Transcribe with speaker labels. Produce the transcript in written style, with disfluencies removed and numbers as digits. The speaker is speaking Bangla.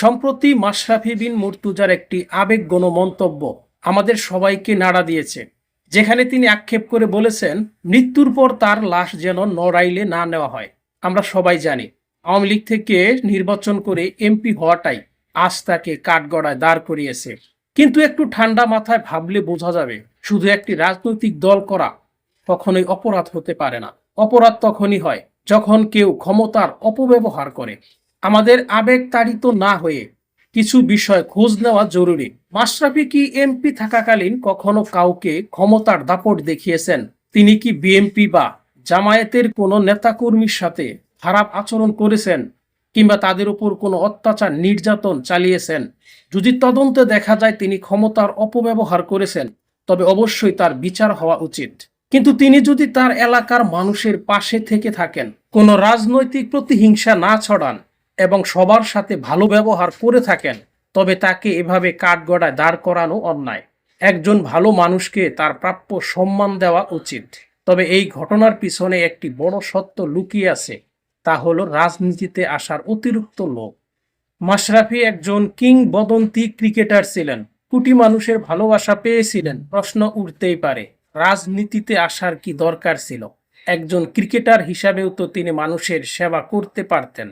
Speaker 1: সম্প্রতি মাশরাফি বিন মুর্তজার একটি আবেগঘন মন্তব্য আমাদের সবাইকে নাড়া দিয়েছে, যেখানে তিনি আক্ষেপ করে বলেছেন মৃত্যুর পর তার লাশ যেন নড়াইলে না নেওয়া হয়। আমরা সবাই জানি আওয়ামী লীগ থেকে নির্বাচন করে এমপি হওয়াটাই আজ তাকে কাঠগড়ায় দাঁড় করিয়েছে। কিন্তু একটু ঠান্ডা মাথায় ভাবলে বোঝা যাবে শুধু একটি রাজনৈতিক দল করা কখনোই অপরাধ হতে পারে না। অপরাধ তখনই হয় যখন কেউ ক্ষমতার অপব্যবহার করে। আমাদের আবেগ তাড়িত না হয়ে কিছু বিষয় খোঁজ নেওয়া জরুরি। মাশরাফি কি এমপি থাকাকালীন কখনো কাউকে ক্ষমতার দাপট দেখিয়েছেন? তিনি কি বিএনপি বা জামায়াতের কোনো নেতাকর্মীর সাথে খারাপ আচরণ করেছেন কিংবা তাদের উপর কোনো অত্যাচার নির্যাতন চালিয়েছেন? যদি তদন্তে দেখা যায় তিনি ক্ষমতার অপব্যবহার করেছেন, তবে অবশ্যই তার বিচার হওয়া উচিত। কিন্তু তিনি যদি তার এলাকার মানুষের পাশে থেকে থাকেন, কোনো রাজনৈতিক প্রতিহিংসা না ছড়ান এবং সবার সাথে ভালো ব্যবহার করে থাকেন, তবে তাকে এভাবে কাঠগড়ায় দাঁড় করানো অন্যায়। একজন ভালো মানুষকে তার প্রাপ্য সম্মান দেওয়া উচিত। তবে এই ঘটনার পিছনে একটি বড় সত্য লুকিয়ে আছে, তা হলো রাজনীতিতে আসার অতিরিক্ত লোভ। মাশরাফি একজন কিংবদন্তি ক্রিকেটার ছিলেন, কোটি মানুষের ভালোবাসা পেয়েছিলেন। প্রশ্ন উঠতেই পারে, রাজনীতিতে আসার কি দরকার ছিল? একজন ক্রিকেটার হিসাবেও তো তিনি মানুষের সেবা করতে পারতেন।